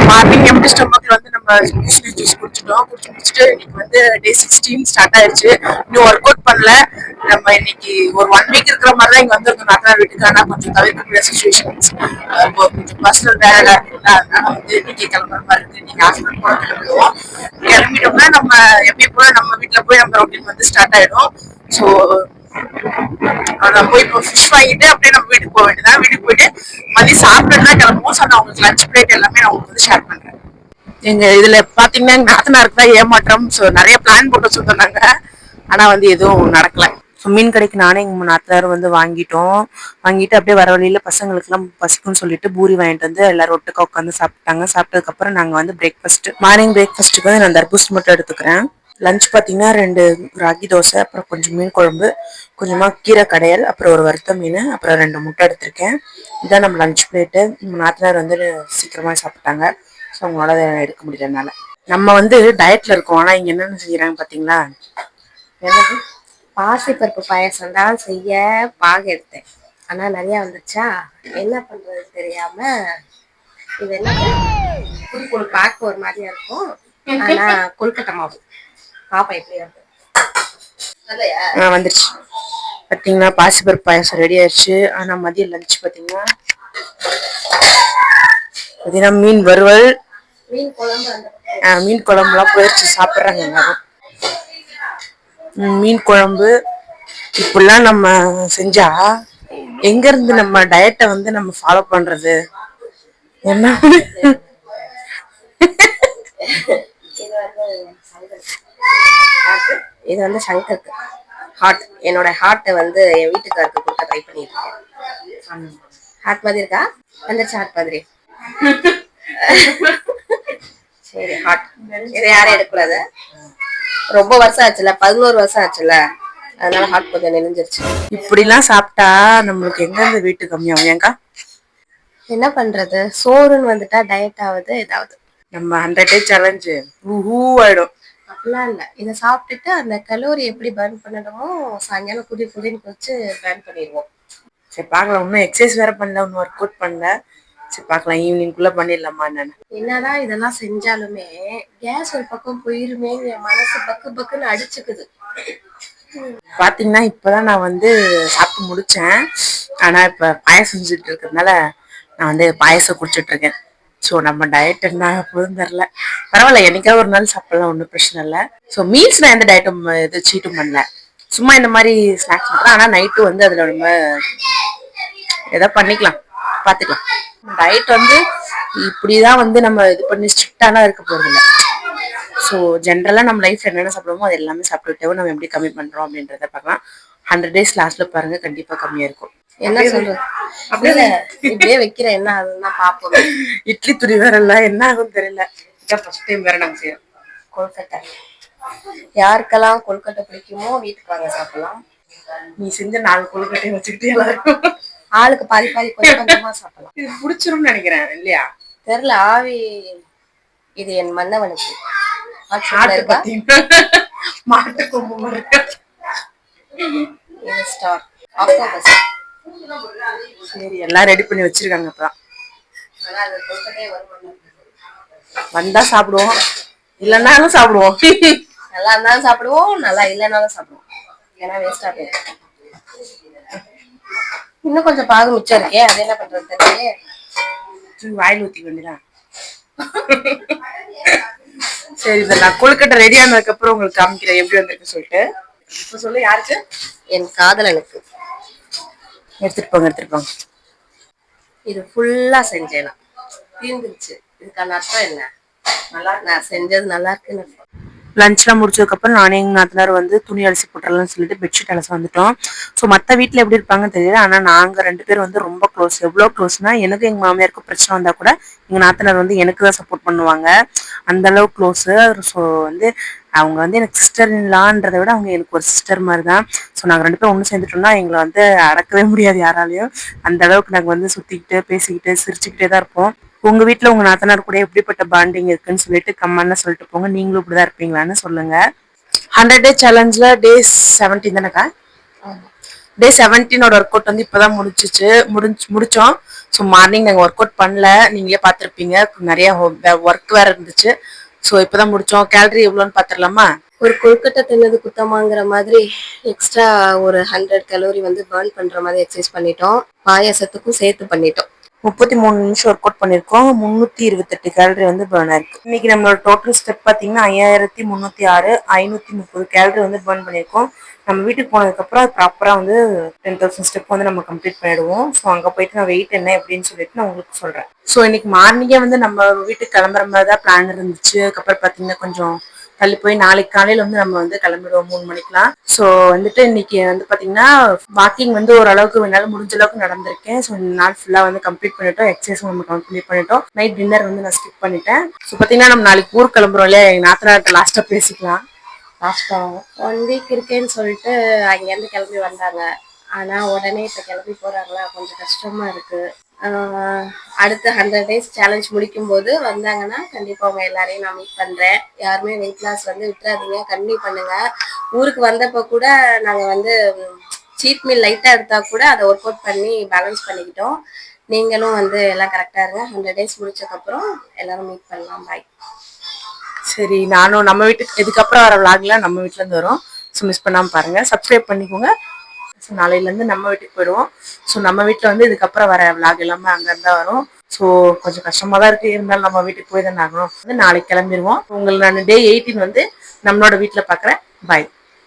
Morning MD ஸ்டொமக்ல வந்து நம்ம usually juice குடிச்சிட்டோம். குடிச்சு முடிச்சுட்டு இன்னைக்கு வந்து டே 16 ஸ்டார்ட் ஆயிடுச்சு. இன்னும் ஒர்க் அவுட் பண்ணல. நம்ம இன்னைக்கு ஒரு 1 வீக் இருக்கிற மாதிரி தான் இங்க வந்திருக்கோம் நாத்தனார் வீட்டுக்கு. ஆனா கொஞ்சம் தவிர்க்கக்கூடிய சுச்சுவேஷன்ஸ், கொஞ்சம் பர்சனல் வேலை இருக்குல்ல, அதனால வந்து இன்னைக்கு கிளம்புற மாதிரி இருக்கு. இன்னைக்கு ஹாஸ்பிட்டல் போல கிளம்பிடுவோம். கிளம்பிட்டோம்னா நம்ம எப்பயும் போல நம்ம வீட்டுல போய் நம்ம ரொட்டீன் வந்து ஸ்டார்ட் ஆயிடும். ஸோ போய் இப்போ ஃபிஷ் வாங்கிட்டு அப்படியே நம்ம வீட்டுக்கு போக வேண்டியதான். வீட்டுக்கு போயிட்டு மதியம் சாப்பிட்டு தான் கிளம்புவோம். ஸோ நான் உங்களுக்கு லஞ்ச் பிளேட் எல்லாமே நான் உங்களுக்கு வந்து ஷேர் பண்றேன். எங்க இதுல பாத்தீங்கன்னா எங்க நாத்தனாருக்கு தான் ஏமாற்றம். ஸோ நிறைய பிளான் போட்டு வச்சிருந்தாங்க, ஆனா வந்து எதுவும் நடக்கல. ஸோ மீன் கடைக்கு நானே எங்க நாத்தனாரும் வந்து வாங்கிட்டோம். வாங்கிட்டு அப்படியே வர வழியில பசங்களுக்கு எல்லாம் பசிக்கும்னு சொல்லிட்டு பூரி வாங்கிட்டு வந்து எல்லாரும் ஒட்டுக்கா உட்காந்து சாப்பிட்டாங்க. சாப்பிட்டதுக்கு அப்புறம் நாங்க வந்து பிரேக்ஃபாஸ்ட், மார்னிங் பிரேக்ஃபாஸ்ட்டுக்கு வந்து நான் தர்பூசணி மட்டும் எடுத்துக்கிறேன். லஞ்ச் பார்த்தீங்கன்னா 2 ராகி தோசை, அப்புறம் கொஞ்சம் மீன் குழம்பு, கொஞ்சமாக கீரை கடையல், அப்புறம் ஒரு வறுத்த மீன், அப்புறம் 2 முட்டை எடுத்திருக்கேன். இதான் நம்ம லஞ்ச் பிளேட்டு. நாத்தனார் வந்து சீக்கிரமாக சாப்பிட்டாங்க. ஸோ அவங்களால எடுக்க முடியலனால நம்ம வந்து டயட்ல இருக்கோம். ஆனால் இங்கே என்னென்ன செய்யறாங்க பார்த்தீங்களா? என்னது பாசிப்பருப்பு பாயசம் தான் செய்ய பாகு எடுத்தேன். ஆனால் நிறையா வந்துச்சா, என்ன பண்ணுறது தெரியாம இது என்னது பார்க்க ஒரு மாதிரியா இருக்கும். ஆனால் கொல்கட்டை மாவு பாப்பா எப்படி இருக்கு வந்துருச்சு. பார்த்தீங்கன்னா பாசிப்பருப்பு பாயசம் ரெடி ஆயிடுச்சு. ஆனால் மதியம் லஞ்ச் பார்த்தீங்கன்னா மீன் வறுவல், மீன் குழம்புலாம் போயிடுச்சு. சாப்பிட்றாங்க எல்லாரும். மீன் குழம்பு இப்படிலாம் நம்ம செஞ்சா எங்க இருந்து நம்ம டயட்டை வந்து நம்ம ஃபாலோ பண்றது? என்ன இது வந்து சங்கருக்கு ஹார்ட். என்னோட ஹார்ட்டை வந்து என் வீட்டுக்காருக்கு கொடுக்க ட்ரை பண்ணிட்டு இருக்கேன். ஹார்ட் மாதிரி இருக்கா? வந்துருச்சு ஹார்ட் மாதிரி. சரி, ஹார்ட் இதை யாரும் எடுக்கூடாது. ரொம்ப வருஷம் ஆச்சுல, 11 வருஷம் ஆச்சுல, அதனால ஹார்ட் கொஞ்சம் நெளிஞ்சிருச்சு. இப்படிலாம் சாப்பிட்டா நம்மளுக்கு எங்க இருந்து வீட்டு கம்மியாகும்? ஏங்கா என்ன பண்றது, சோறுன்னு வந்துட்டா டயட் ஆகுது. ஏதாவது நம்ம 100 டே சேலஞ்சு ஆயிடும். அப்படிலாம் இல்லை, இதை சாப்பிட்டுட்டு அந்த கலோரி எப்படி பர்ன் பண்ணணுமோ சாயங்காலம் குதின்னு வச்சு பர்ன் பண்ணிடுவோம். சரி பார்க்கலாம். இன்னும் எக்ஸசைஸ் வேற பண்ணல, இன்னும் ஒர்க் அவுட் பண்ணல. சரி பார்க்கலாம், ஈவினிங்குள்ள பண்ணிடலாமா என்னன்னு. என்னதான் இதெல்லாம் செஞ்சாலுமே கேஸ் ஒரு பக்கம் போயிருமே, என் மனசு பக்கு பக்குன்னு அடிச்சுக்குது. பாத்தீங்கன்னா இப்பதான் நான் வந்து சாப்பிட்டு முடிச்சேன். ஆனா இப்ப பாயசம் செஞ்சுட்டு இருக்கிறதுனால நான் வந்து பாயசம் குடிச்சிட்டு இருக்கேன். ஸோ நம்ம டயட் என்ன போதும் தெரில. பரவாயில்ல, என்னைக்காவது ஒரு நாள் சாப்பிடலாம், ஒன்றும் பிரச்சனை இல்லை. ஸோ மீல்ஸ் நான் எந்த டயட்டும் இது சீட்டும் பண்ணல, சும்மா இந்த மாதிரி ஸ்நாக்ஸ் பண்ணுறேன். ஆனால் நைட்டு வந்து அதில் நம்ம ஏதோ பண்ணிக்கலாம், பார்த்துக்கலாம். டயட் வந்து இப்படிதான் வந்து நம்ம இது பண்ணி ஸ்ட்ரிக்டாலாம் இருக்க போறது இல்லை. ஸோ ஜென்ரலாக நம்ம லைஃப் என்னென்ன சாப்பிடுவோமோ அது எல்லாமே சாப்பிட்டுட்டே நம்ம எப்படி கம்மி பண்ணுறோம் அப்படின்றத பார்க்கலாம். 100 டேஸ் லாஸ்ட்ல பாருங்க, கண்டிப்பா கம்மியா இருக்கும். என்ன சொல்றது, அப்படியே இப்படியே வைக்கிற என்ன ஆகுதுன்னா பாப்போம். இட்லி துணி வேற இல்ல, என்ன ஆகும் தெரியல. ஃபர்ஸ்ட் டைம் வேற நாங்க செய்யறோம். கொல்கட்டை யாருக்கெல்லாம் கொல்கட்டை பிடிக்குமோ வீட்டுக்கு வாங்க சாப்பிடலாம். நீ செஞ்ச 4 கொல்கட்டையை வச்சுக்கிட்டு எல்லாருக்கும் ஆளுக்கு பாதி பாதி கொஞ்சம் கொஞ்சமா சாப்பிடலாம். இது பிடிச்சிரும்னு நினைக்கிறேன், இல்லையா? தெரியல. ஆவி இது என் மன்னவனுக்கு. மாட்டு கொம்பு இருக்கு. இது ஸ்டார் ஆக்டோபஸ். சரி, எல்லாம் ரெடி பண்ணி வச்சிருக்காங்க. அப்பதான் வந்தா சாப்பிடுவோம், இல்லைன்னாலும் சாப்பிடுவோம். நல்லா இருந்தாலும் சாப்பிடுவோம், நல்லா இல்லைன்னாலும் சாப்பிடுவோம். ஏன்னா வேஸ்டா போயிடும். இன்னும் கொஞ்சம் பாகு மிச்சம் இருக்கே, அது என்ன பண்றது தெரியல. வாயில் ஊத்திக்க வேண்டியதான். சரி, இதை நான் கொழுக்கட்டை ரெடி ஆனதுக்கு அப்புறம் உங்களுக்கு காமிக்கிறேன் எப்படி வந்திருக்கு சொல்லிட்டு. இப்ப சொல்லு, யாருக்கு? என் காதலனுக்கு. எடுத்துட்டு போங்க. இது ஃபுல்லா செஞ்சேனா தீர்ந்துருச்சு. இதுக்கான அர்த்தம் என்ன? நல்லா நான் செஞ்சது நல்லா இருக்குன்னு. லஞ்ச்லாம் முடிச்சதுக்கு அப்புறம் நானே எங்க நாத்தனார் வந்து துணி அலசி போட்டுறலாம்னு சொல்லிட்டு பெட்ஷீட் அலசி வந்துட்டோம். ஸோ மற்ற வீட்டில் எப்படி இருப்பாங்கன்னு தெரியல, ஆனால் நாங்கள் 2 பேர் வந்து ரொம்ப க்ளோஸ். எவ்வளோ க்ளோஸ்னா, எனக்கு எங்கள் மாமியாருக்கும் பிரச்சனை வந்தால் கூட எங்கள் நாத்தனார் வந்து எனக்கு தான் சப்போர்ட் பண்ணுவாங்க. அந்த அளவுக்கு க்ளோஸு. ஸோ வந்து அவங்க வந்து எனக்கு சிஸ்டர் இல்லான்றதை விட அவங்க எனக்கு ஒரு சிஸ்டர் மாதிரி தான். ஸோ நாங்கள் 2 பேரும் ஒன்று சேர்ந்துட்டோம்னா எங்களை வந்து அடக்கவே முடியாது யாராலையும். அந்த அளவுக்கு நாங்கள் வந்து சுற்றிக்கிட்டு பேசிக்கிட்டு சிரிச்சுக்கிட்டே தான் இருப்போம். உங்க வீட்டுல உங்க நாத்தனார் கூட எப்படிப்பட்ட பாண்டிங் இருக்குன்னு சொல்லிட்டு கமெண்ட்ல சொல்லிட்டு போங்க. நீங்களும் இப்படிதான் இருப்பீங்களான்னு சொல்லுங்க. 100 டே சேலஞ்ச்ல டே 17 தானக்கா? டே 17 ஒர்க் அவுட் வந்து இப்பதான் முடிச்சோம். ஸோ மார்னிங் நாங்கள் ஒர்க் அவுட் பண்ணல, நீங்களே பார்த்துருப்பீங்க, நிறைய ஒர்க் வேற இருந்துச்சு. ஸோ இப்பதான் முடிச்சோம். கேலரி எவ்வளோன்னு பார்த்துடலாமா? ஒரு கொழுக்கட்டை தின்னது குத்தமாங்கிற மாதிரி எக்ஸ்ட்ரா ஒரு 100 கலோரி வந்து பேர்ன் பண்ற மாதிரி எக்ஸசைஸ் பண்ணிட்டோம். பாயாசத்துக்கும் சேர்த்து பண்ணிட்டோம். 33 நிமிஷம் ஒர்க் அவுட் பண்ணிருக்கோம். 328 கேலரி வந்து பேர்ன் ஆயிருக்கு. இன்னைக்கு நம்மளோட டோட்டல் ஸ்டெப் பாத்தீங்கன்னா 5306, 530 கேலரி வந்து பேர்ன் பண்ணிருக்கோம். நம்ம வீட்டுக்கு போனதுக்கு அப்புறம் ப்ராப்பரா வந்து 10,000 ஸ்டெப் வந்து நம்ம கம்ப்ளீட் பண்ணிடுவோம். ஸோ அங்க போயிட்டு நான் வெயிட் என்ன எப்படின்னு சொல்லிட்டு நான் உங்களுக்கு சொல்றேன். ஸோ இன்னைக்கு மார்னிங்கே வந்து நம்ம வீட்டுக்கு கிளம்புற மாதிரி தான் பிளான் இருந்துச்சு. அதுக்கப்புறம் பாத்தீங்கன்னா கொஞ்சம் தள்ளி போய் நாளைக்கு காலையில வந்து நம்ம வந்து கிளம்பிடுவோம் 3 மணிக்கெல்லாம். ஸோ வந்துட்டு இன்னைக்கு வந்து பாத்தீங்கன்னா வாக்கிங் வந்து ஓரளவுக்கு என்னால முடிஞ்ச அளவுக்கு நடந்திருக்கேன். ஸோ இந்த நாள் ஃபுல்லா வந்து கம்ப்ளீட் பண்ணிட்டோம். எக்ஸசைஸ் நம்ம கம்ப்ளீட் பண்ணிட்டோம். நைட் டின்னர் வந்து நான் ஸ்கிப் பண்ணிட்டேன். ஸோ பாத்தீங்கன்னா நம்ம நாளைக்கு ஊர் கிளம்புறோம் இல்லையா, எங்க நாத்தனார்ட்ட லாஸ்டா பேசிக்கலாம். லாஸ்டா 1 வீக் இருக்கேன்னு சொல்லிட்டு அங்கேருந்து கிளம்பி வந்தாங்க. ஆனா உடனே இப்ப கிளம்பி போறாங்களா, கொஞ்சம் கஷ்டமா இருக்கு. அடுத்த 100 டேஸ் சேலஞ்ச் முடிக்கும் போது வந்தாங்கன்னா கண்டிப்பா அவங்க எல்லாரையும் நான் மீட் பண்றேன். யாருமே வெயிட் லாஸ் வந்து விட்டுறாதீங்க, கண்டினியூ பண்ணுங்க. ஊருக்கு வந்தப்ப கூட நாங்க வந்து சீட் மீல் லைட்டா எடுத்தா கூட அதை ஒர்க் அவுட் பண்ணி பேலன்ஸ் பண்ணிக்கிட்டோம். நீங்களும் வந்து எல்லாம் கரெக்டா இருங்க. 100 டேஸ் முடிச்சதுக்கு அப்புறம் எல்லாரும் மீட் பண்ணலாம். பாய். சரி, நானும் நம்ம வீட்டுக்கு இதுக்கப்புறம் வர விளாக்லாம் நம்ம வீட்டுல இருந்து வரும். ஸோ மிஸ் பண்ணாம பாருங்க, சப்ஸ்கிரைப் பண்ணிக்கோங்க. ஸோ நாளையில இருந்து நம்ம வீட்டுக்கு போயிடுவோம். ஸோ நம்ம வீட்டுல வந்து இதுக்கப்புறம் வர விளாக் எல்லாமே அங்க இருந்தா வரும். ஸோ கொஞ்சம் கஷ்டமா தான் இருக்கு, இருந்தாலும் நம்ம வீட்டுக்கு போய் தான் ஆகணும். வந்து நாளைக்கு கிளம்பிடுவோம். உங்களை நான் டே 18 வந்து நம்மளோட வீட்டுல பாக்குறேன். பாய்.